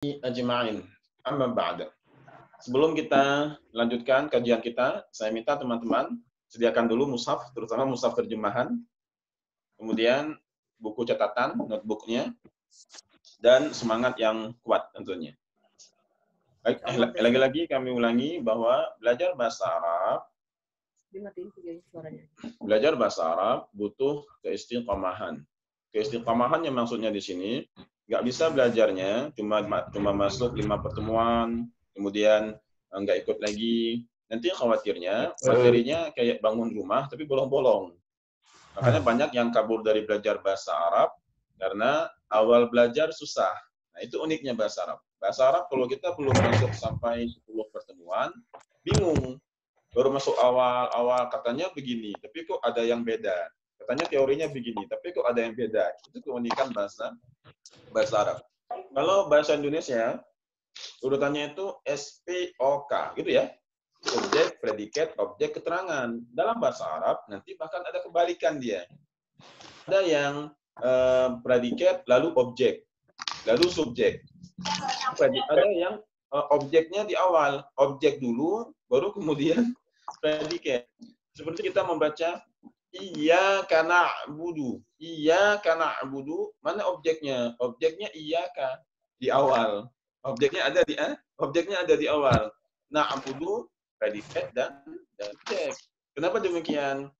Ajma'in. Amma ba'da. Sebelum kita lanjutkan kajian kita, saya minta teman-teman sediakan dulu mushaf, terutama mushaf terjemahan, kemudian buku catatan, notebooknya, dan semangat yang kuat tentunya. Baik, lagi-lagi kami ulangi bahwa belajar bahasa Arab butuh keistiqomahan. Keistiqomahan yang maksudnya di sini nggak bisa belajarnya cuma masuk 5 pertemuan, kemudian nggak ikut lagi. Nanti khawatirnya materinya kayak bangun rumah tapi bolong-bolong. Makanya banyak yang kabur dari belajar bahasa Arab karena awal belajar susah. Nah, itu uniknya bahasa Arab. Bahasa Arab kalau kita belum masuk sampai 10 pertemuan, bingung. Baru masuk awal-awal katanya begini, tapi kok ada yang beda. Katanya teorinya begini, tapi kok ada yang beda. Itu keunikan bahasa Arab. Kalau bahasa Indonesia, urutannya itu SPOK, gitu ya. Subjek, predikat, objek, keterangan. Dalam bahasa Arab, nanti bahkan ada kebalikan dia. Ada yang predikat, lalu objek, lalu subjek. Ada yang objeknya di awal, objek dulu, baru kemudian predikat. Seperti kita membaca iyyaka na'budu. Iyyaka na'budu, mana objeknya? Objeknya iyyaka di awal. Objeknya ada di awal. Na'budu predikat dan objek. Kenapa demikian?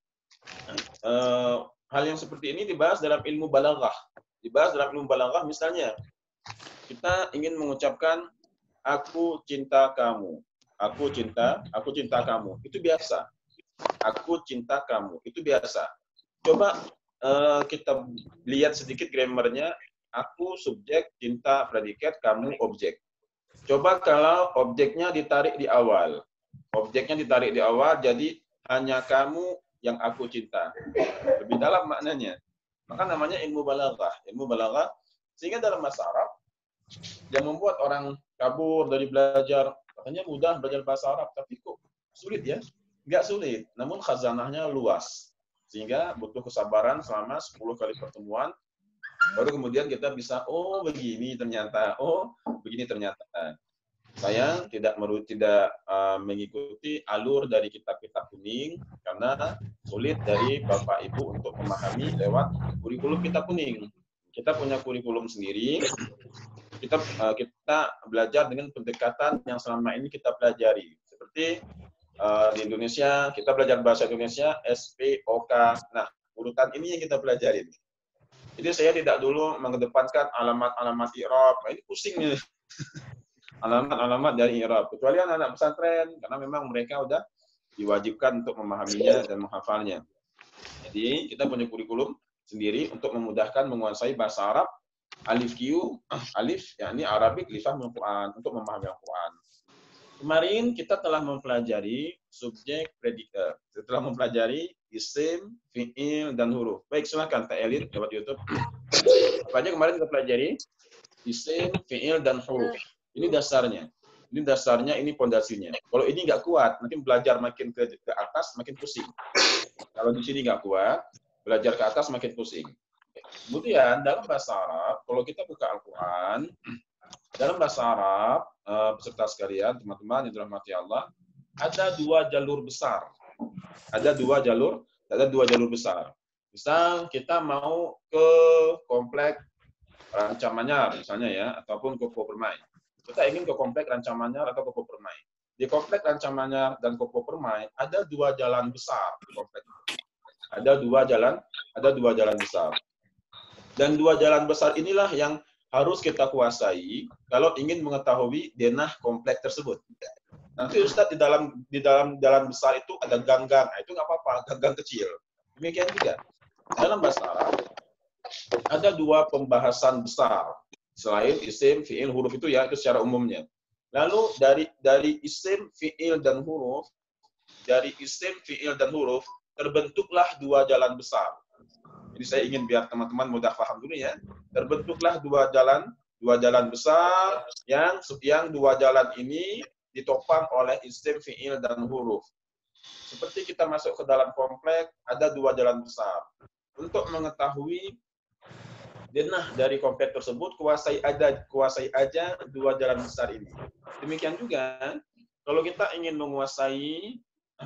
Hal yang seperti ini dibahas dalam ilmu balaghah. Misalnya kita ingin mengucapkan aku cinta kamu. Aku cinta kamu. Itu biasa. Aku cinta kamu. Itu biasa. Coba kita lihat sedikit grammarnya. Aku subjek, cinta predikat, kamu objek. Coba kalau objeknya ditarik di awal. Jadi hanya kamu yang aku cinta. Lebih dalam maknanya. Maka namanya ilmu balaghah. Sehingga dalam bahasa Arab yang membuat orang kabur dari belajar, katanya mudah belajar bahasa Arab, tapi kok sulit ya? Nggak sulit, namun khazanahnya luas. Sehingga butuh kesabaran selama 10 kali pertemuan, baru kemudian kita bisa, begini ternyata. Saya tidak mengikuti alur dari kitab-kitab kuning, karena sulit dari Bapak Ibu untuk memahami lewat kurikulum kitab kuning. Kita punya kurikulum sendiri, kita belajar dengan pendekatan yang selama ini kita pelajari. Seperti di Indonesia, kita belajar bahasa Indonesia, SPOK. Nah, urutan ini yang kita pelajari. Jadi saya tidak dulu mengedepankan alamat-alamat i'rab. Ini pusing nih. Alamat-alamat dari i'rab. Kecuali anak-anak pesantren, karena memang mereka udah diwajibkan untuk memahaminya dan menghafalnya. Jadi kita punya kurikulum sendiri untuk memudahkan menguasai bahasa Arab. Alif Q, alif, yakni Arabik, lifahmul Quran, untuk memahami Al-Quran. Kemarin kita telah mempelajari subjek predikat. Setelah mempelajari isim, fi'il, dan huruf. Baik, silakan Kak Elin lewat YouTube. Apa aja kemarin kita pelajari? Isim, fi'il, dan huruf. Ini dasarnya. Ini pondasinya. Kalau ini nggak kuat, nanti belajar makin ke atas, makin pusing. Kalau di sini nggak kuat, belajar ke atas makin pusing. Kemudian dalam bahasa Arab, kalau kita buka Al-Quran, dalam bahasa Arab, peserta sekalian, teman-teman yang dirahmati Allah, ada dua jalur besar. Ada dua jalur besar. Misal kita mau ke komplek Rancamanyar, misalnya ya, ataupun Kopo Permai. Kita ingin ke komplek Rancamanyar atau Kopo Permai. Di komplek Rancamanyar dan Kopo Permai ada dua jalan besar di komplek. Ada dua jalan besar. Dan dua jalan besar inilah yang harus kita kuasai kalau ingin mengetahui denah komplek tersebut. Nanti Ustadz di dalam jalan besar itu ada gang-gang. Nah, itu nggak apa-apa, gang-gang kecil. Demikian juga dalam bahasa Arab ada dua pembahasan besar selain isim, fi'il, huruf itu ya, itu secara umumnya. Lalu dari isim, fi'il, dan huruf, terbentuklah dua jalan besar. Jadi saya ingin biar teman-teman mudah paham dulu ya. Terbentuklah dua jalan besar yang dua jalan ini ditopang oleh isim, fi'il, dan huruf. Seperti kita masuk ke dalam komplek, ada dua jalan besar. Untuk mengetahui denah dari kompleks tersebut, kuasai aja dua jalan besar ini. Demikian juga, kalau kita ingin menguasai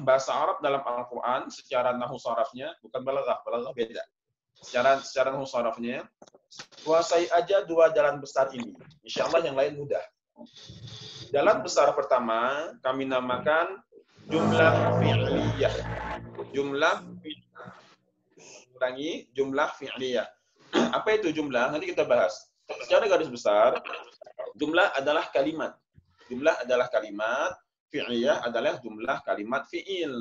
bahasa Arab dalam Al-Quran secara nahu sarafnya, bukan balaghah beda. Secara nahu sarafnya, kuasai aja dua jalan besar ini. Insya Allah yang lain mudah. Jalan besar pertama kami namakan jumlah fi'liyah. Jumlah fi'liyah. Apa itu jumlah? Nanti kita bahas. Secara garis besar, jumlah adalah kalimat. Jumlah adalah kalimat, fi'liyah adalah jumlah kalimat fi'il.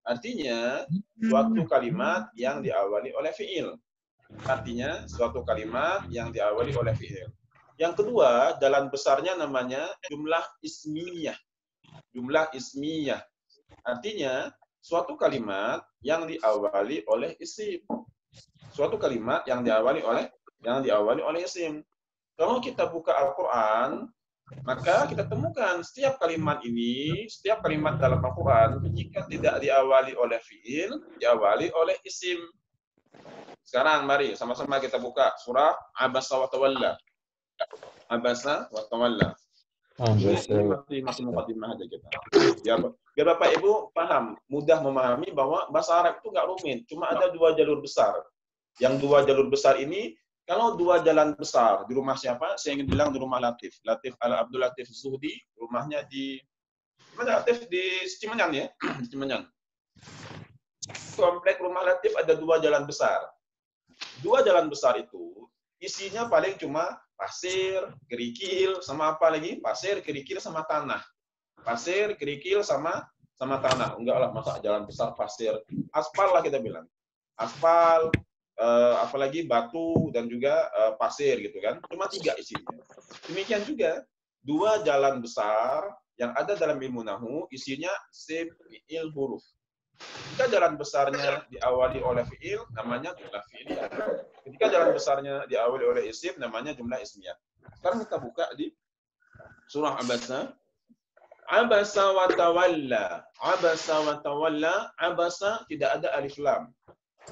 Artinya, suatu kalimat yang diawali oleh fi'il. Artinya, suatu kalimat yang diawali oleh fi'il. Yang kedua, jalan besarnya namanya jumlah ismiyah. Jumlah ismiyah. Artinya, suatu kalimat yang diawali oleh isim. Suatu kalimat yang diawali oleh isim. Kalau kita buka Al-Quran, maka kita temukan setiap kalimat dalam Al-Quran, jika tidak diawali oleh fi'il, diawali oleh isim. Sekarang mari sama-sama kita buka surah Abasa wa Tawalla. Abasa wa Tawalla. Ini masih mukadimah aja kita. Biar Bapak Ibu paham, mudah memahami bahwa bahasa Arab itu nggak rumit, cuma ada dua jalur besar. Yang dua jalur besar ini, kalau dua jalan besar di rumah siapa? Saya ingin bilang di rumah Latif. Abdul Latif Zuhdi, rumahnya di mana? Latif di Cimenyan ya, di Cimenyan. Komplek rumah Latif ada dua jalan besar. Dua jalan besar itu isinya paling cuma pasir, kerikil, sama apa lagi? Pasir, kerikil, sama tanah. Pasir, kerikil, sama tanah. Enggak lah, masa jalan besar pasir. Aspal lah kita bilang. Aspal, apalagi batu, dan juga pasir gitu kan. Cuma tiga isinya. Demikian juga, dua jalan besar yang ada dalam ilmu nahu, isinya isim, fi'il, huruf. Jika jalan besarnya diawali oleh fi'il, namanya jumlah fi'liyah. Ketika jalan besarnya diawali oleh isim, namanya jumlah ismiyah. Sekarang kita buka di surah Abasa. Abasa wa tawalla. Abasa wa tawalla. Abasa tidak ada alif lam.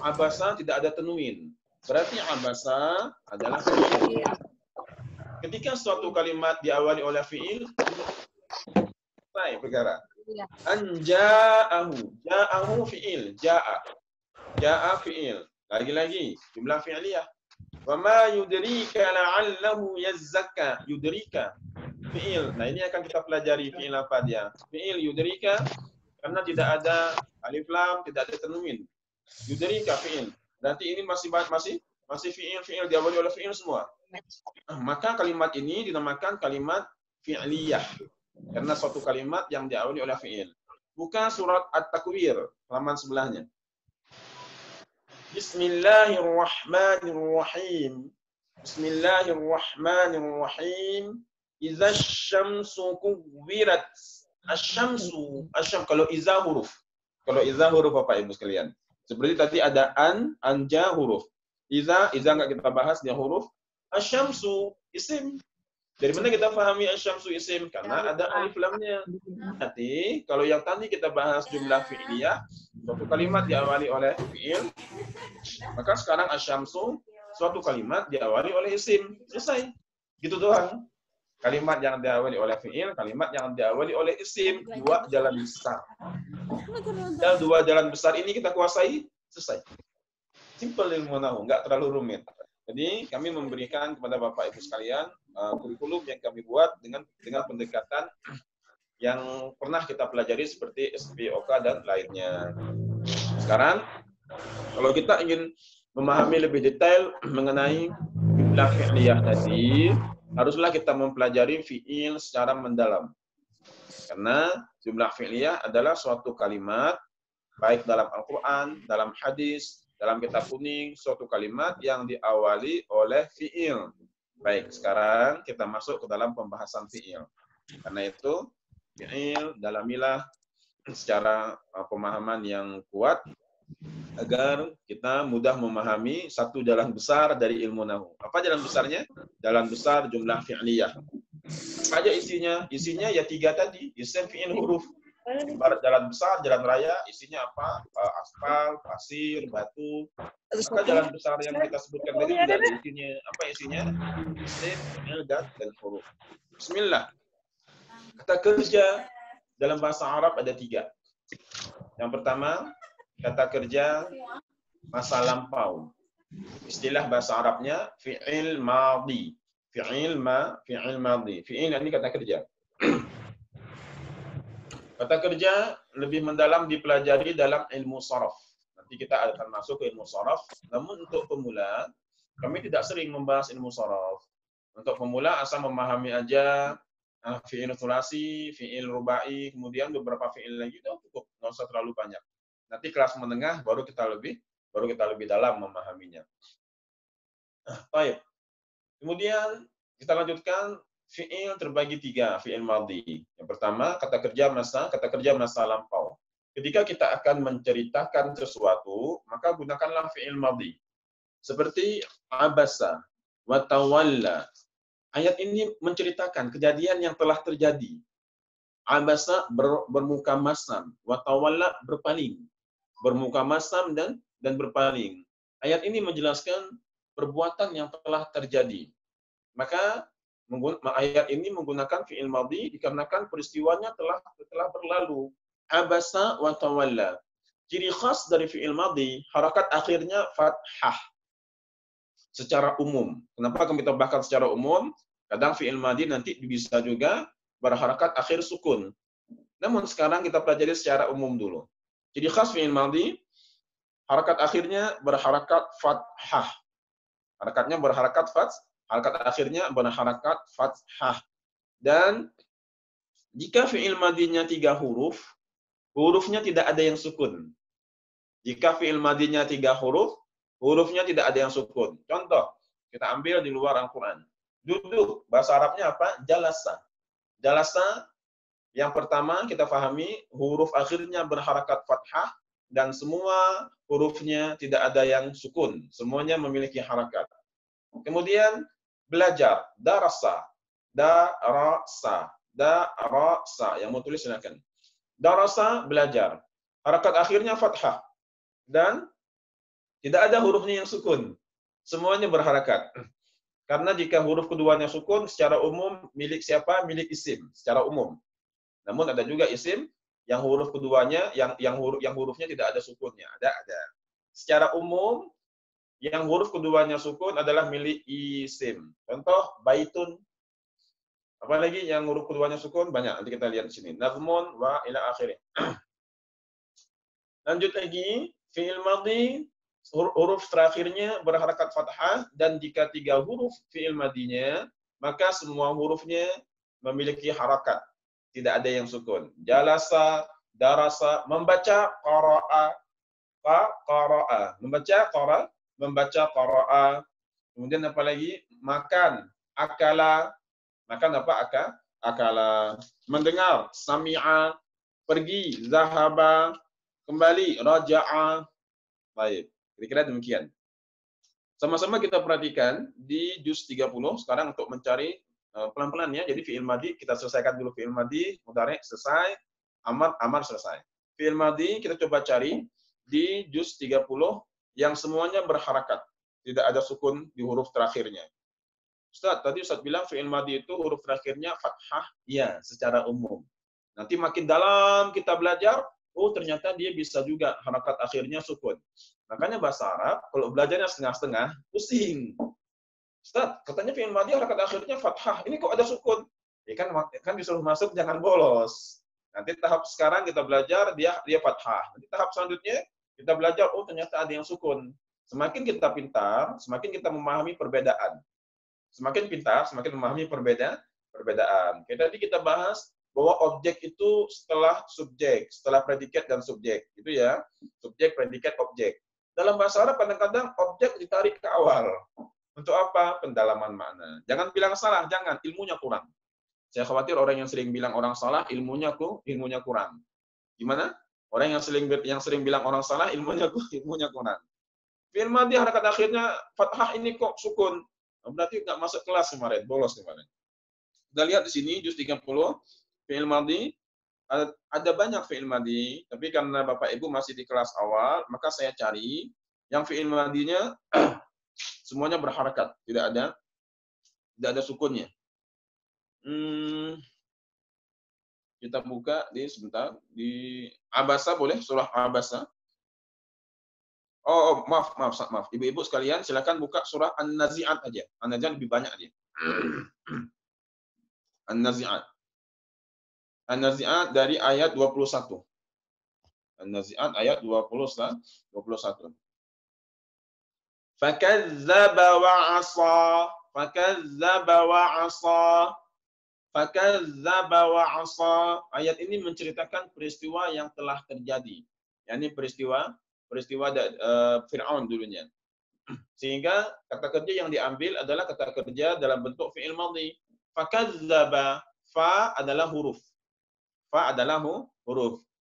Abasa tidak ada tanwin. Berarti abasa adalah fi'il. Ketika suatu kalimat diawali oleh fi'il, selesai perkara. Anja'ahu. Ja'ahu fi'il. Ja'a fi'il. Lagi-lagi jumlah fi'liyah. Wa ma yudrika la'allahu yazzakka. Yudrika fi'il. Nah, ini akan kita pelajari fi'il apa dia. Fi'il yudrika karena tidak ada alif lam, tidak ada tanwin. Yudrika fi'il. Berarti ini masih fi'il diawali oleh fi'il semua. Maka kalimat ini dinamakan kalimat fi'liyah. Karena suatu kalimat yang diawali oleh fi'il. Buka surat At-Takwir, halaman sebelahnya. Bismillahirrahmanirrahim. Bismillahirrahmanirrahim. Iza syamsu kuwirat. Asyamsu. Kalau iza huruf. Kalau iza huruf Bapak Ibu sekalian. Seperti tadi ada anja huruf. Iza nggak kita bahas, dia huruf. Asyamsu, isim. Dari mana kita pahami asyamsu isim? Karena ada alif lamnya. Nanti kalau yang tadi kita bahas jumlah fi'liyah, suatu kalimat diawali oleh fi'il, maka sekarang asyamsu suatu kalimat diawali oleh isim. Selesai. Gitu doang. Kalimat yang diawali oleh fi'il, kalimat yang diawali oleh isim, dua jalan besar. Dan dua jalan besar ini kita kuasai, selesai. Simple ilmu nahu, nggak terlalu rumit. Jadi kami memberikan kepada Bapak Ibu sekalian kurikulum yang kami buat dengan pendekatan yang pernah kita pelajari seperti SPOK dan lainnya. Sekarang kalau kita ingin memahami lebih detail mengenai jumlah fi'liyah tadi, haruslah kita mempelajari fi'il secara mendalam. Karena jumlah fi'liyah adalah suatu kalimat baik dalam Al-Quran, dalam hadis, dalam kitab kuning, suatu kalimat yang diawali oleh fi'il. Baik, sekarang kita masuk ke dalam pembahasan fi'il. Karena itu, fi'il dalamilah secara pemahaman yang kuat agar kita mudah memahami satu jalan besar dari ilmu nahu. Apa jalan besarnya? Jalan besar jumlah fi'liyah. Apa aja isinya? Isinya ya tiga tadi, isim, fi'il, huruf. Ibarat jalan besar, jalan raya, isinya apa? Aspal, pasir, batu. Maka jalan besar yang kita sebutkan tadi juga ada isinya. Apa isinya? Isim, fi'il, dan huruf. Bismillah. Kata kerja dalam bahasa Arab ada 3. Yang pertama, kata kerja masa lampau. Istilah bahasa Arabnya fi'il madhi. Fi'il madhi. Fi'il ini kata kerja. Kata kerja lebih mendalam dipelajari dalam ilmu sharaf. Nanti kita akan masuk ke ilmu sharaf. Namun untuk pemula, kami tidak sering membahas ilmu sharaf. Untuk pemula asal memahami aja fi'il thulasi, fi'il rubai, kemudian beberapa fi'il lagi itu cukup, nggak usah terlalu banyak. Nanti kelas menengah baru kita lebih dalam memahaminya. Baik. Kemudian kita lanjutkan fi'il terbagi 3, fi'il madhi. Yang pertama, kata kerja masa lampau. Ketika kita akan menceritakan sesuatu, maka gunakanlah fi'il madhi. Seperti abasa wa tawalla. Ayat ini menceritakan kejadian yang telah terjadi. Abasa bermuka masam, wa tawalla berpaling. Bermuka masam dan berpaling. Ayat ini menjelaskan perbuatan yang telah terjadi. Maka ayat ini menggunakan fi'il madhi dikarenakan peristiwanya telah berlalu. Abasa wa tawalla. Ciri khas dari fi'il madhi, harakat akhirnya fathah. Secara umum. Kenapa kami tambahkan secara umum? Kadang fi'il madhi nanti bisa juga berharakat akhir sukun. Namun sekarang kita pelajari secara umum dulu. Ciri khas fi'il madhi, harakat akhirnya berharakat fathah. Harakatnya berharakat harakat akhirnya berharakat fathah. Dan jika fi'il madhinya 3 huruf, hurufnya tidak ada yang sukun. Jika fi'il madhinya 3 huruf, hurufnya tidak ada yang sukun. Contoh, kita ambil di luar Al-Quran. Duduk, bahasa Arabnya apa? Jalasa. Jalasa, yang pertama kita pahami, huruf akhirnya berharakat fathah, dan semua hurufnya tidak ada yang sukun. Semuanya memiliki harakat. Kemudian, belajar, darasa. Yang mau tulis silakan. Darasa, belajar. Harakat akhirnya fathah. Dan tidak ada hurufnya yang sukun. Semuanya berharakat. Karena jika huruf keduanya sukun, secara umum milik siapa? Milik isim, secara umum. Namun ada juga isim yang huruf keduanya, yang hurufnya tidak ada sukunnya. Ada. Secara umum, yang huruf keduanya sukun adalah milik isim. Contoh, baitun. Apalagi yang huruf keduanya sukun? Banyak. Nanti kita lihat di sini. Nazmun wa ila akhirih. Lanjut lagi. Fi'il madhi, huruf terakhirnya berharakat fathah, dan jika 3 huruf fi'il madhinya, maka semua hurufnya memiliki harakat. Tidak ada yang sukun. Jalasa, darasa, membaca, qara'a, membaca, qara'a. Kemudian apa lagi? Makan, akala. Makan apa? Akala. Mendengar, sami'a. Pergi, zahaba. Kembali, raja'a. Baik, kira-kira demikian. Sama-sama kita perhatikan di juz 30 sekarang untuk mencari pelan-pelan ya. Jadi fi'il madhi kita selesaikan dulu, fi'il madhi, mudhari selesai, amar selesai. Fi'il madhi kita coba cari di juz 30 yang semuanya berharakat, tidak ada sukun di huruf terakhirnya. Ustaz, tadi Ustaz bilang fi'il madhi itu huruf terakhirnya fathah, ya, secara umum. Nanti makin dalam kita belajar, oh ternyata dia bisa juga harakat akhirnya sukun. Makanya bahasa Arab, kalau belajarnya setengah-setengah, pusing. Ustaz, katanya fi'il madhi harakat akhirnya fathah, ini kok ada sukun? Ya kan disuruh masuk, jangan bolos. Nanti tahap sekarang kita belajar, dia fathah. Nanti tahap selanjutnya, kita belajar, oh ternyata ada yang sukun. Semakin kita pintar, semakin kita memahami perbedaan. Semakin pintar, semakin memahami perbedaan. Tadi kita bahas bahwa objek itu setelah subjek, setelah predikat dan subjek. Itu ya, subjek, predikat, objek. Dalam bahasa Arab kadang-kadang objek ditarik ke awal. Untuk apa? Pendalaman makna. Jangan bilang salah, jangan, ilmunya kurang. Saya khawatir orang yang sering bilang orang salah, ilmunya kurang. Gimana? Orang yang sering bilang orang salah, ilmunya kurang. Fi'il madhi harakat akhirnya fathah ini kok sukun. Berarti nggak masuk kelas kemarin, bolos kemarin. Kita lihat di sini juz 30 fi'il madhi Ada banyak fi'il madhi, tapi karena Bapak Ibu masih di kelas awal, maka saya cari yang fi'il madhinya semuanya berharakat, tidak ada sukunnya. Kita buka sebentar di Abasa, boleh surah Abasa. Oh, maaf. Ibu-ibu sekalian, silakan buka surah An-Nazi'at aja. An-Nazi'at lebih banyak aja. An-Nazi'at. An-Nazi'at dari ayat 21. An-Nazi'at ayat 21. Fakazzaba wa 'asa. Fakazzaba wa 'asa. Fakazzaba wa 'asa. Ayat ini menceritakan peristiwa yang telah terjadi. yakni peristiwa Fir'aun dulunya. Sehingga kata kerja yang diambil adalah kata kerja dalam bentuk fi'il madhi. Fakazzaba, fa adalah huruf.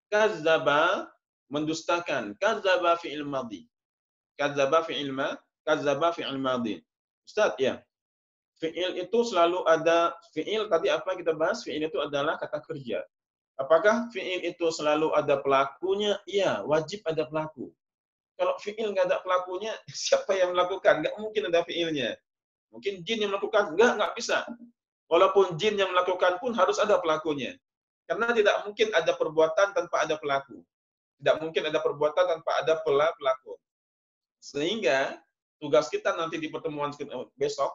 Kazzaba mendustakan. Kazzaba fi'il madhi. Kazzaba fi'il madhi. Ustaz, ya. Fi'il itu selalu ada, fi'il tadi apa kita bahas? Fi'il itu adalah kata kerja. Apakah fi'il itu selalu ada pelakunya? Iya, wajib ada pelaku. Kalau fi'il nggak ada pelakunya, siapa yang melakukan? Nggak mungkin ada fi'ilnya. Mungkin jin yang melakukan, nggak bisa. Walaupun jin yang melakukan pun harus ada pelakunya. Karena tidak mungkin ada perbuatan tanpa ada pelaku. Tidak mungkin ada perbuatan tanpa ada pelaku. Sehingga tugas kita nanti di pertemuan besok,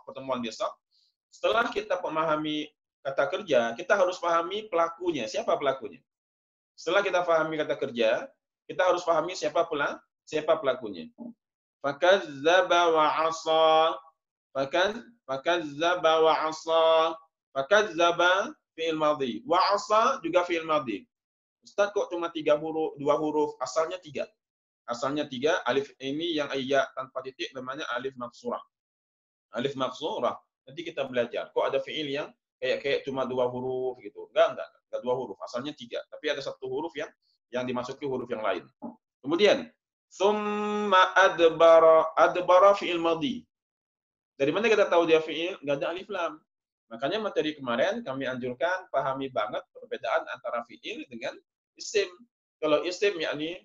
setelah kita memahami kata kerja, kita harus pahami pelakunya. Siapa pelakunya? Setelah kita pahami kata kerja, kita harus pahami siapa pelakunya. Fakazzaba wa 'asa. Fakazzaba wa 'asa. Fakazzaba fi'il madhi. Wa 'asa juga fi'il madhi. Ustaz, kok cuma 2 huruf? Asalnya 3. Alif ini yang iya tanpa titik namanya alif maksurah. Alif maksurah. Nanti kita belajar. Kok ada fi'il yang kayak cuma 2 huruf gitu? Enggak 2 huruf. Asalnya 3. Tapi ada 1 huruf yang dimasuki huruf yang lain. Kemudian, summa adbara fi'il madhi. Dari mana kita tahu dia fi'il? Enggak ada alif lam. Makanya materi kemarin kami anjurkan pahami banget perbedaan antara fi'il dengan isim. Kalau isim yakni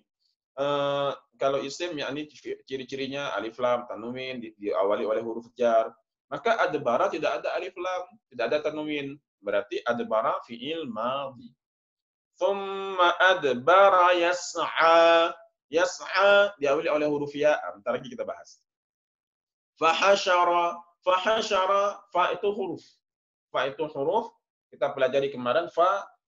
ciri-cirinya alif lam, tanwin, diawali oleh huruf jar. Maka adbara tidak ada alif lam, tidak ada tanwin. Berarti adbara fi'il madhi. Thumma adbara yas'a. Yas'a diawali oleh huruf ya. Bentar lagi kita bahas. Fahasyara, fa itu huruf. Kita pelajari kemarin,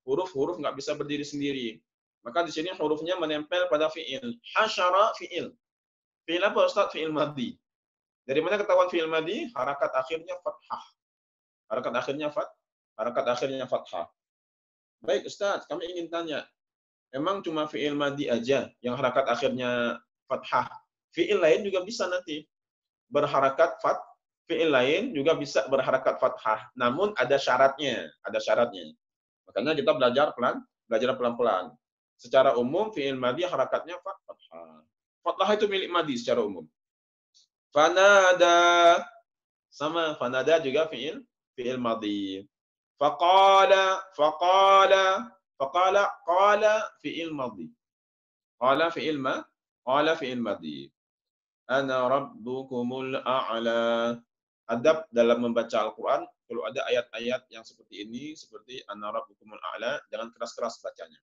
huruf nggak bisa berdiri sendiri. Maka di sini hurufnya menempel pada fi'il. Hasyara fi'il. Fi'il apa Ustaz? Fi'il madhi. Dari mana ketahuan fi'il madhi? Harakat akhirnya fathah. Harakat akhirnya fathah. Baik Ustaz, kami ingin tanya. Emang cuma fi'il madhi aja yang harakat akhirnya fathah? Fi'il lain juga bisa nanti berharakat fi'il lain juga bisa berharakat fathah. Namun ada syaratnya. Makanya kita belajar pelan-pelan. Secara umum fi'il madhi harakatnya fathah. Fathah itu milik madhi secara umum. Fanada juga fi'il madhi. Faqala fi'il madhi. Qala fi'il madhi. Ana rabbukumul a'la. Adab dalam membaca Al-Quran, kalau ada ayat-ayat yang seperti ini, seperti Ana rabbukumul a'la, jangan keras-keras bacanya.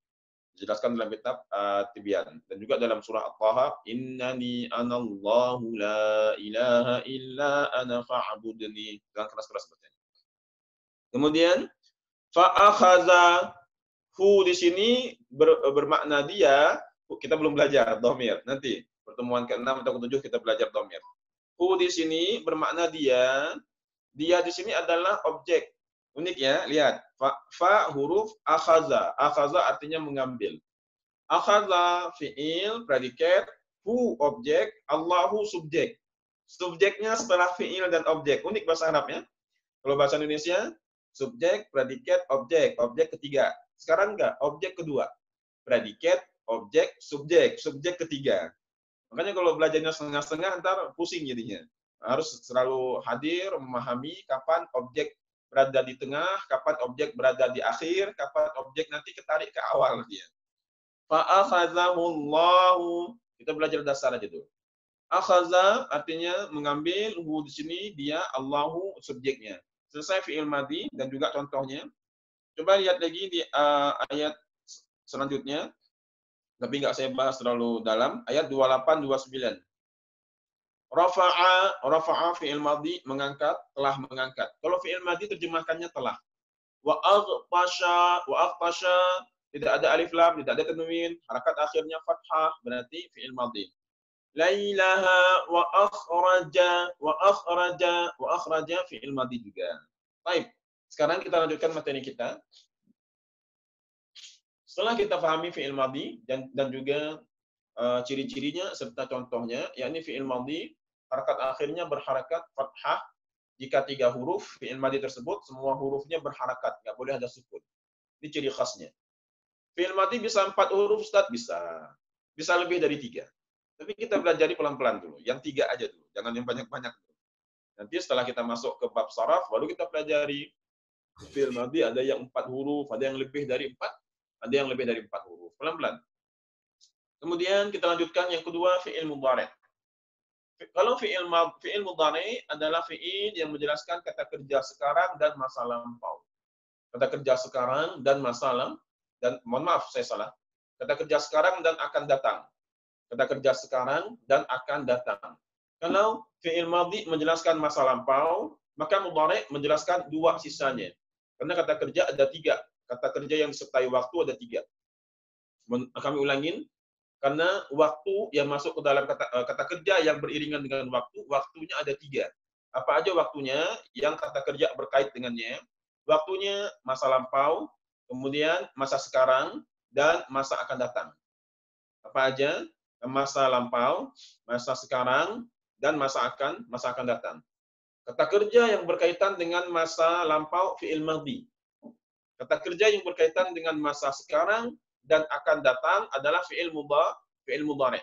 Dijelaskan dalam kitab Tibyan. Dan juga dalam surah At-Taha, Innani anallahu la ilaha illa ana fa'budni. Jangan keras-keras bacanya. Kemudian, fa'akhaza. Hu di sini bermakna dia, kita belum belajar, dhamir. Nanti, pertemuan ke-6 atau ke-7 kita belajar dhamir. Hu di sini bermakna dia. Dia di sini adalah objek. Unik ya, lihat. Fa huruf akhaza. Akhaza artinya mengambil. Akhaza fi'il, predikat. Hu objek, Allahu subjek. Subjeknya setelah fi'il dan objek. Unik bahasa Arabnya. Kalau bahasa Indonesia, subjek, predikat, objek. Objek ketiga. Sekarang enggak, objek kedua. Predikat, objek, subjek. Subjek ketiga. Makanya kalau belajarnya setengah-setengah, ntar pusing jadinya. Harus selalu hadir, memahami kapan objek berada di tengah, kapan objek berada di akhir, kapan objek nanti ketarik ke awal dia. Fa'akhazahullahu. Kita belajar dasar aja dulu. Akhaza artinya mengambil, hu di sini dia, Allahu subjeknya. Selesai fi'il madhi dan juga contohnya. Coba lihat lagi di ayat selanjutnya, tapi nggak saya bahas terlalu dalam. Ayat 28-29. Rafa'a fi'il madhi mengangkat, telah mengangkat. Kalau fi'il madhi terjemahkannya telah. Wa aghtasha tidak ada alif lam, tidak ada tanwin, harakat akhirnya fathah, berarti fi'il madhi. Lailaha wa akhraja fi'il madhi juga. Baik, sekarang kita lanjutkan materi kita. Setelah kita pahami fi'il madhi dan juga ciri-cirinya serta contohnya, yakni fi'il madhi harakat akhirnya berharakat fathah. Jika 3 huruf fi'il madhi tersebut semua hurufnya berharakat, nggak boleh ada sukun. Ini ciri khasnya. Fi'il madhi bisa 4 huruf, Ustaz? Bisa lebih dari 3. Tapi kita belajar pelan-pelan dulu. Yang 3 aja dulu. Jangan yang banyak-banyak. Nanti setelah kita masuk ke bab saraf, baru kita pelajari fi'il madhi ada yang 4 huruf, ada yang lebih dari 4, ada yang lebih dari 4 huruf. Pelan-pelan. Kemudian kita lanjutkan yang kedua, fi'il mudhari'. Kalau fi'il mudhari' adalah fi'il yang menjelaskan kata kerja sekarang dan masa lampau. Kata kerja sekarang dan masa lampau. Dan mohon maaf, saya salah. Kata kerja sekarang dan akan datang. Kata kerja sekarang dan akan datang. Kalau fi'il madhi menjelaskan masa lampau, maka mudhari' menjelaskan 2 sisanya. Karena kata kerja ada 3. Kata kerja yang disertai waktu ada 3. Kami ulangin, karena waktu yang masuk ke dalam kata kerja yang beriringan dengan waktu, waktunya ada 3. Apa aja waktunya yang kata kerja berkait dengannya? Waktunya masa lampau, kemudian masa sekarang, dan masa akan datang. Apa aja? Masa lampau, masa sekarang, dan masa akan datang. Kata kerja yang berkaitan dengan masa lampau fi'il madhi. Kata kerja yang berkaitan dengan masa sekarang dan akan datang adalah fi'il mudhari'.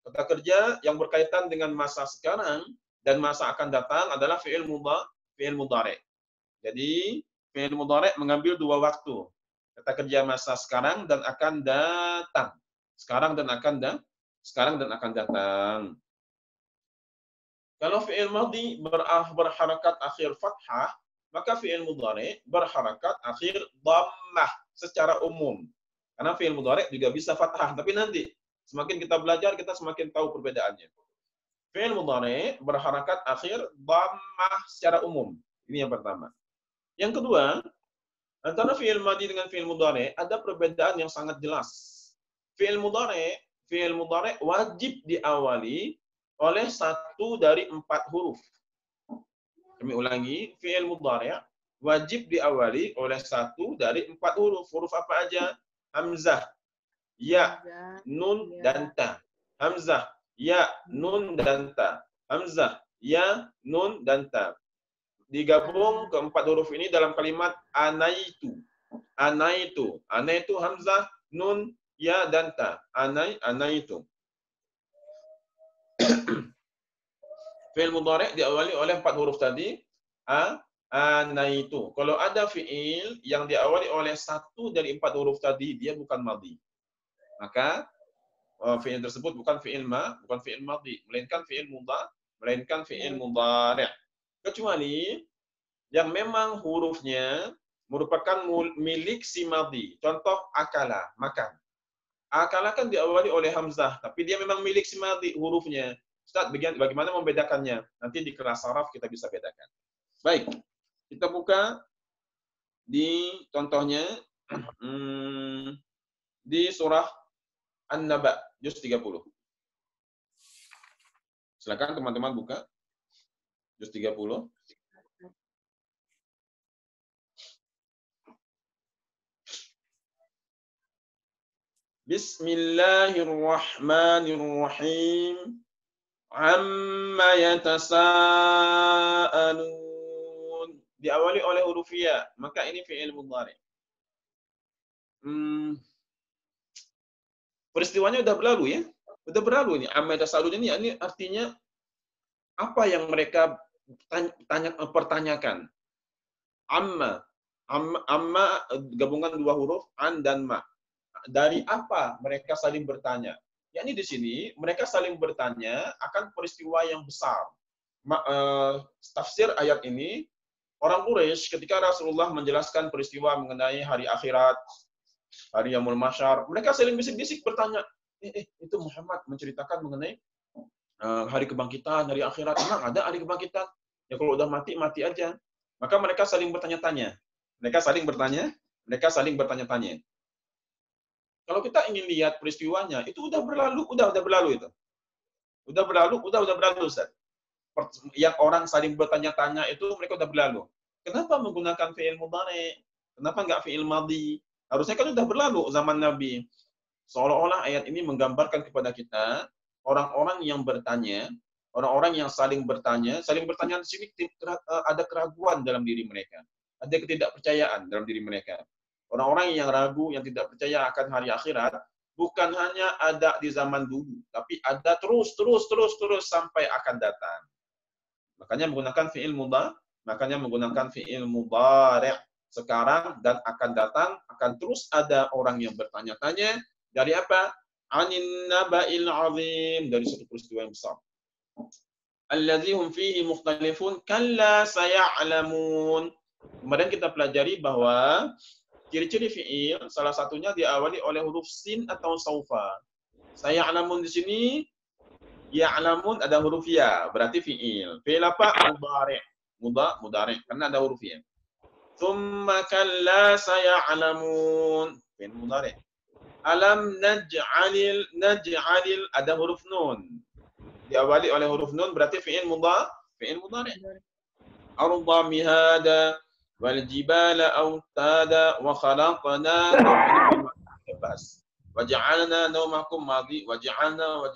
Kata kerja yang berkaitan dengan masa sekarang dan masa akan datang adalah fi'il mudhari'. Jadi fi'il mudhari' mengambil 2 waktu. Kata kerja masa sekarang dan akan datang. Sekarang dan akan datang. Kalau fi'il madhi berharakat akhir fathah, maka fi'il mudhari' berharakat akhir dhammah secara umum. Karena fi'il mudhari' juga bisa fathah, tapi nanti semakin kita belajar kita semakin tahu perbedaannya. Fi'il mudhari' berharakat akhir dhammah secara umum. Ini yang pertama. Yang kedua, antara fi'il madhi dengan fi'il mudhari' ada perbedaan yang sangat jelas. Fi'il mudhari' wajib diawali oleh 1 dari 4 huruf. Kami ulangi, fi'il mudhari' wajib diawali oleh 1 dari 4 huruf. Huruf apa aja? Hamzah, ya, nun, dan ta. Hamzah, ya, nun, dan ta. Hamzah, ya, nun, dan ta. Digabung keempat huruf ini dalam kalimat anaitu. Anaitu. Anaitu hamzah, nun, ya, dan ta. Anaitu. Fi'il mudhari' diawali oleh 4 huruf tadi. Anaitu. Kalau ada fi'il yang diawali oleh 1 dari 4 huruf tadi, dia bukan madhi. Maka fi'il tersebut bukan fi'il madhi, melainkan fi'il mudhari'. Kecuali yang memang hurufnya merupakan milik si madhi. Contoh akala, makan. Akala kan diawali oleh hamzah, tapi dia memang milik si madhi hurufnya. Ustaz, bagaimana membedakannya? Nanti di kelas saraf kita bisa bedakan. Baik, kita buka di contohnya di surah An-Naba, juz 30. Silakan teman-teman buka juz 30. Bismillahirrahmanirrahim. Amma yatasaalun. Diawali oleh huruf ya, maka ini fi'il mudhari'. Peristiwanya udah berlalu ya. Udah berlalu ini. Amma yatasaalun ini artinya apa yang mereka pertanyakan. Amma. Amma gabungan dua huruf an dan ma. Dari apa mereka saling bertanya? Yakni di sini mereka saling bertanya akan peristiwa yang besar. Tafsir ayat ini, orang Quraisy ketika Rasulullah menjelaskan peristiwa mengenai hari akhirat, hari Yaumul Mahsyar, mereka saling bisik-bisik bertanya, itu Muhammad menceritakan mengenai hari kebangkitan, hari akhirat. Memang ada hari kebangkitan? Ya kalau udah mati, mati aja. Maka mereka saling bertanya-tanya. Mereka saling bertanya-tanya. Kalau kita ingin lihat peristiwanya, itu udah berlalu itu. Udah berlalu, Ustaz. Yang orang saling bertanya-tanya itu mereka udah berlalu. Kenapa menggunakan fi'il mudhari? Kenapa nggak fi'il madhi? Harusnya kan udah berlalu zaman Nabi. Seolah-olah ayat ini menggambarkan kepada kita orang-orang yang bertanya, orang-orang yang saling bertanya di sini ada keraguan dalam diri mereka. Ada ketidakpercayaan dalam diri mereka. Orang-orang yang ragu, yang tidak percaya akan hari akhirat, bukan hanya ada di zaman dulu, tapi ada terus sampai akan datang. Makanya menggunakan fi'il mudhari'. Sekarang dan akan datang, akan terus ada orang yang bertanya-tanya dari apa? Anin naba'il 'azim, dari satu peristiwa yang besar. Allazi hum fihi mukhtalifun kalla saya'lamun. Kemudian kita pelajari bahwa ciri-ciri fi'il salah satunya diawali oleh huruf sin atau saufa. Saya'lamun di sini, ya'lamun ada huruf ya, berarti fi'il. Fi'il apa? Mudhari'. Mudhari', karena ada huruf ya. Tsumma kalla saya'lamun. Fi'il mudhari'. Alam naj'alil ada huruf nun. Diawali oleh huruf nun berarti fi'il mudhari'. Arda mihada wal jibala autada wa khalaqnakum waja'alna nawmakum madhi waja'alna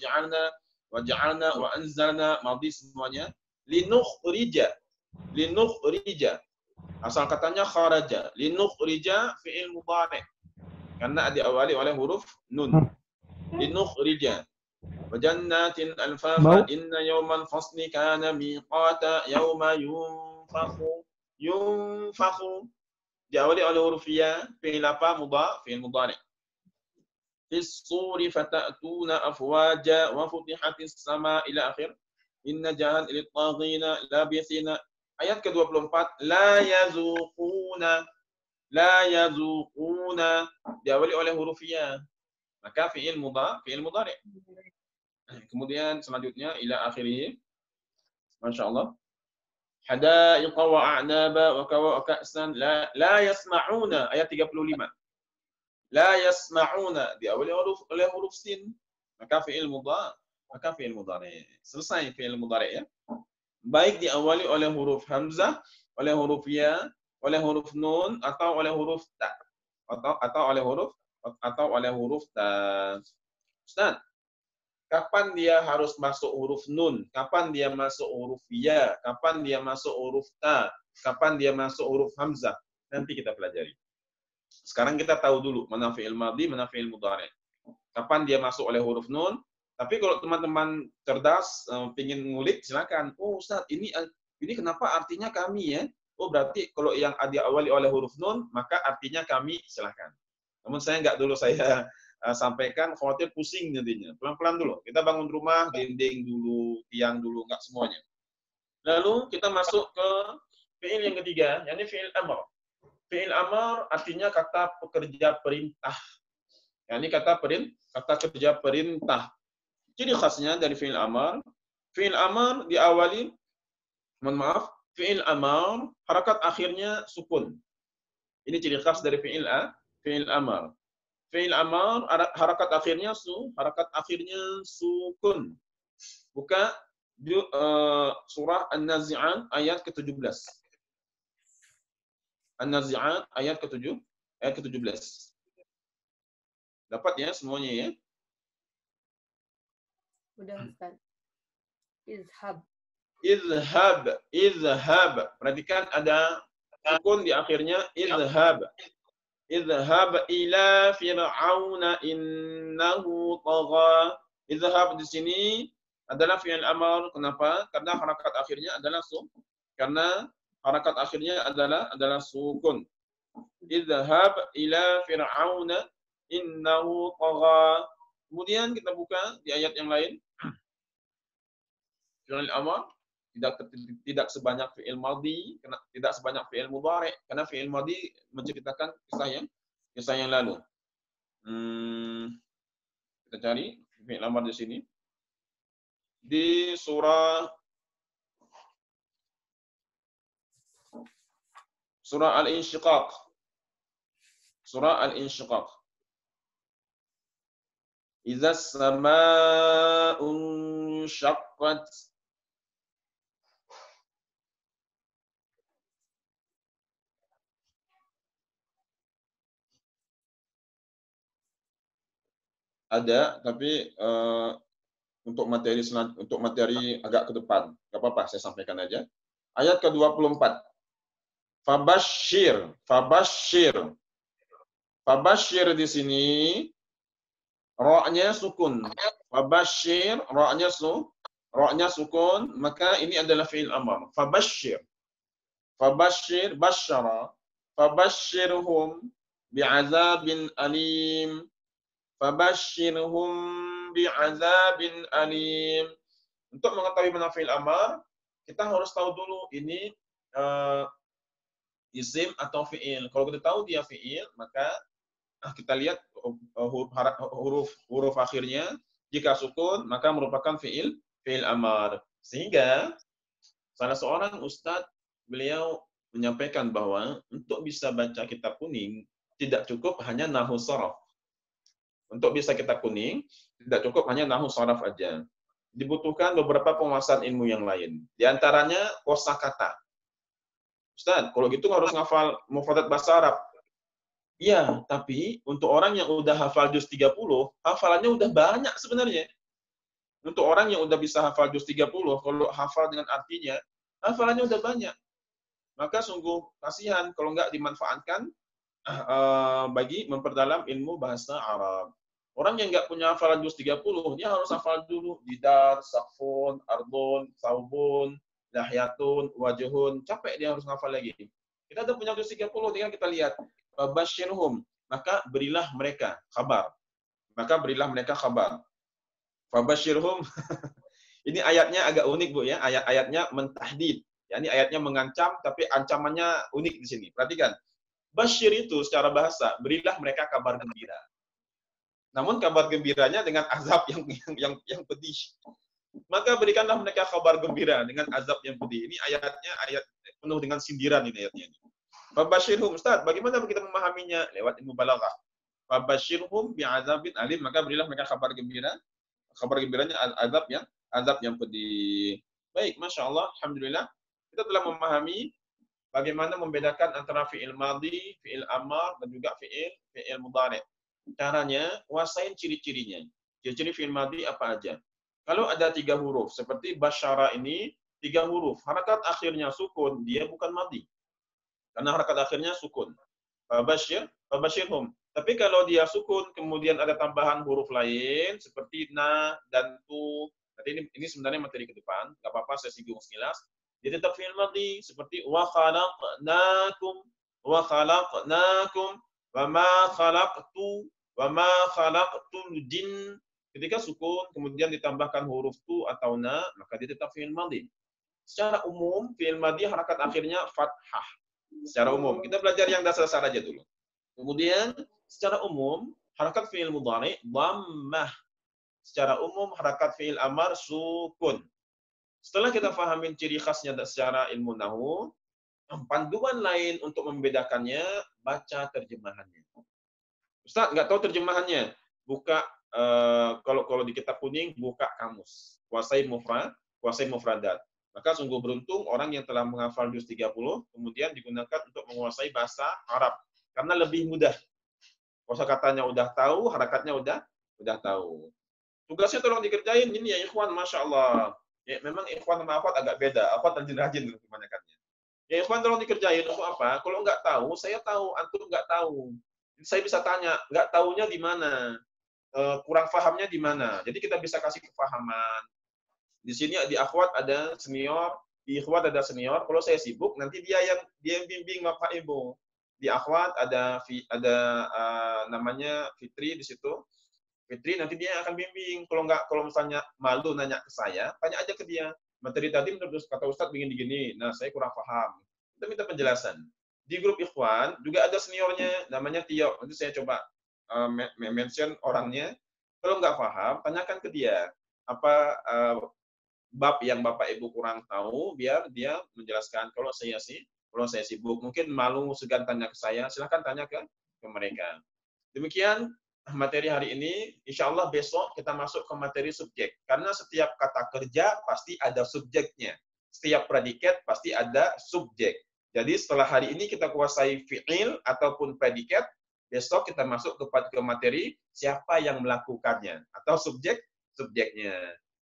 wa anzalna madhi semuanya linukhrija asal katanya kharaja linukhrija fi'il mudhari' karena diawali oleh huruf nun linukhrija wa jannatin alfafa inna yawmal fasli kana miqata yawma yunfakhu diawali oleh huruf ya fi'il apa fi'il mudhari' fis suri fatatuna afwaja wa futihatis sama ila akhir inna jahan lil taghina labithina. Ayat ke-24 la yazuquna diawali oleh huruf ya, maka fi'il mudhari'. Kemudian selanjutnya ila akhirih, masyaallah, hadaiqa wa a'naba wa ka'san la yasma'una. Ayat 35 la yasma'una diawali oleh huruf sin, maka fi'il mudhari'. Selesai fi'il mudhari' ya. Baik diawali oleh huruf hamzah, oleh huruf ya, oleh huruf nun atau oleh huruf ta. Atau oleh huruf ta. Ustaz, kapan dia harus masuk huruf nun? Kapan dia masuk huruf ya? Kapan dia masuk huruf ta? Kapan dia masuk huruf hamzah? Nanti kita pelajari. Sekarang kita tahu dulu mana fi'il madhi, mana fi'il mudhari'. Kapan dia masuk oleh huruf nun? Tapi kalau teman-teman cerdas, ingin ngulik, silakan. Oh Ustaz, ini kenapa artinya kami ya? Oh berarti kalau yang diawali oleh huruf nun, maka artinya kami, silakan. Namun saya nggak dulu saya sampaikan, khawatir pusing nantinya. Pelan-pelan dulu. Kita bangun rumah, dinding dulu, tiang dulu, nggak semuanya. Lalu kita masuk ke fi'il yang ketiga, yakni fi'il amr. Fi'il amr artinya kata pekerja perintah. Yakni kata kerja perintah. Ciri khasnya dari fi'il amr diawali, fi'il amr harakat akhirnya sukun. Ini ciri khas dari fi'il amr. Fi'il amr harakat akhirnya sukun. Buka surah An-Nazi'at ayat ke-17. An-Nazi'at ayat ke-17. Dapat ya semuanya ya? Udah Ustaz. Izhab. Perhatikan ada sukun di akhirnya izhab. Izhab ila fir'auna innahu tagha. Izhab di sini adalah fi'il amr. Kenapa? Karena harakat akhirnya adalah sukun. Karena harakat akhirnya adalah sukun. Idhhab ila fir'auna innahu tagha. Kemudian kita buka di ayat yang lain. Fi'il amar tidak sebanyak fi'il madhi, tidak sebanyak fi'il mudhari, karena fi'il madhi menceritakan kisah yang lalu. Kita cari fi'il amar di sini. Di surah Al-Insyiqaq. Surah Al-Insyiqaq. Idza as-samaa'u syaqqat. Ada, tapi untuk materi agak ke depan. Enggak apa-apa, saya sampaikan aja. Ayat ke-24. Fabashshir. Fabashshir di sini ra-nya sukun. Fabashshir ra-nya sukun, maka ini adalah fi'il amar. Fabashshir. Fabashshir basyara. Fabashshirhum bi'adzabin alim. Fabashshirhum bi'adzabin alim. Untuk mengetahui mana fi'il amar, kita harus tahu dulu ini isim atau fi'il. Kalau kita tahu dia fi'il, maka kita lihat huruf akhirnya. Jika sukun, maka merupakan fi'il amar. Sehingga salah seorang ustadz, beliau menyampaikan bahwa untuk bisa baca kitab kuning, tidak cukup hanya nahwu sharaf. Untuk bisa kitab kuning, tidak cukup hanya nahwu sharaf aja. Dibutuhkan beberapa penguasaan ilmu yang lain. Di antaranya kosakata. Ustaz, kalau gitu harus ngafal mufradat bahasa Arab. Iya, tapi untuk orang yang udah hafal juz 30, hafalannya udah banyak sebenarnya. Untuk orang yang udah bisa hafal juz 30, kalau hafal dengan artinya, hafalannya udah banyak. Maka sungguh kasihan kalau nggak dimanfaatkan bagi memperdalam ilmu bahasa Arab. Orang yang nggak punya hafalan juz 30, dia harus hafal dulu didar, saqfun, ardun, saubun, lahyatun, wajhun. Capek dia harus hafal lagi. Kita udah punya juz 30, tinggal kita lihat. Basyirhum, maka berilah mereka kabar. Fabasyirhum. Ini ayatnya agak unik, Bu ya. Ayatnya mentahdid. Ya, ini ayatnya mengancam, tapi ancamannya unik di sini. Perhatikan. Basyir itu secara bahasa, berilah mereka kabar gembira. Namun kabar gembiranya dengan azab yang pedih. Maka berikanlah mereka kabar gembira dengan azab yang pedih. Ini ayatnya ayat penuh dengan sindiran ini ayatnya. Fabasyirhum, Ustaz, bagaimana kita memahaminya? Lewat ilmu balaghah. Fabasyirhum bi'adzabin alim, maka berilah mereka kabar gembira. Kabar gembiranya azab yang pedih. Baik, Masya Allah, Alhamdulillah. Kita telah memahami bagaimana membedakan antara fi'il madhi, fi'il amar, dan juga fi'il mudhari'. Caranya, kuasain ciri-cirinya. Ciri-ciri fi'il madhi apa aja? Kalau ada 3 huruf, seperti basyara ini, 3 huruf. Harakat akhirnya sukun, dia bukan madhi. Karena harakat akhirnya sukun. Fabasyirhum. Tapi kalau dia sukun, kemudian ada tambahan huruf lain, seperti na dan tu. Nanti ini sebenarnya materi ke depan, nggak apa-apa saya singgung sekilas. Dia tetap fi'il madhi, seperti wa khalaqnakum, wa ma khalaqtul jin. Ketika sukun, kemudian ditambahkan huruf tu atau na, maka dia tetap fi'il madhi. Secara umum, fi'il madhi harakat akhirnya fathah. Secara umum, kita belajar yang dasar-dasar aja dulu. Kemudian, secara umum, harakat fi'il mudhari dhammah. Secara umum, harakat fi'il amar sukun. Setelah kita fahamin ciri khasnya secara ilmu nahwu, panduan lain untuk membedakannya, baca terjemahannya. Ustaz, nggak tahu terjemahannya. Buka, kalau di kitab kuning, buka kamus. Kuasai mufradat. Maka sungguh beruntung orang yang telah menghafal juz 30, kemudian digunakan untuk menguasai bahasa Arab. Karena lebih mudah. Kosakatanya udah tahu, harakatnya udah tahu. Tugasnya tolong dikerjain ini ya ikhwan, Masya Allah. Ya, memang ikhwan sama akhwat agak beda. Akhwat rajin-rajin kebanyakannya. Ya ikhwan tolong dikerjain. Untuk apa? Kalau nggak tahu, saya tahu. Antum nggak tahu. Saya bisa tanya, nggak tahunya di mana? Kurang pahamnya di mana? Jadi kita bisa kasih kepahaman. Di sini di akhwat ada senior, di ikhwat ada senior, kalau saya sibuk nanti dia yang bimbing Bapak Ibu. Di akhwat ada namanya Fitri di situ. Fitri nanti dia akan bimbing. Kalau misalnya malu nanya ke saya, tanya aja ke dia. Materi tadi menurut kata Ustadz begini-begini. Nah, saya kurang paham. Kita minta penjelasan. Di grup ikhwan juga ada seniornya namanya Tio. Nanti saya coba mention orangnya. Kalau nggak paham, tanyakan ke dia. Apa bab yang Bapak Ibu kurang tahu, biar dia menjelaskan. Kalau saya sibuk, mungkin malu segan tanya ke saya, silahkan tanya ke mereka. Demikian materi hari ini. Insya Allah besok kita masuk ke materi subjek. Karena setiap kata kerja pasti ada subjeknya. Setiap predikat pasti ada subjek. Jadi setelah hari ini kita kuasai fi'il ataupun predikat, besok kita masuk ke materi siapa yang melakukannya atau subjeknya.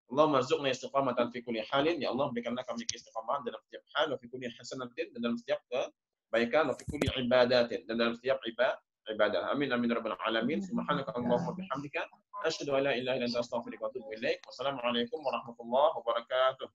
Allah marzuqna istiqamatan fi kulli halin. Ya Allah, berikanlah kami keistiqamahan dalam setiap hal, wa fi kulli hasanatin, dan dalam setiap kebaikan, wa fi kulli ibadatin, dan dalam setiap ibadah. Amin amin rabbal alamin. Subhanaka Allahumma bihamdika asyhadu an la ilaha illa anta astaghfiruka wa atubu ilaik. Wassalamualaikum warahmatullahi wabarakatuh.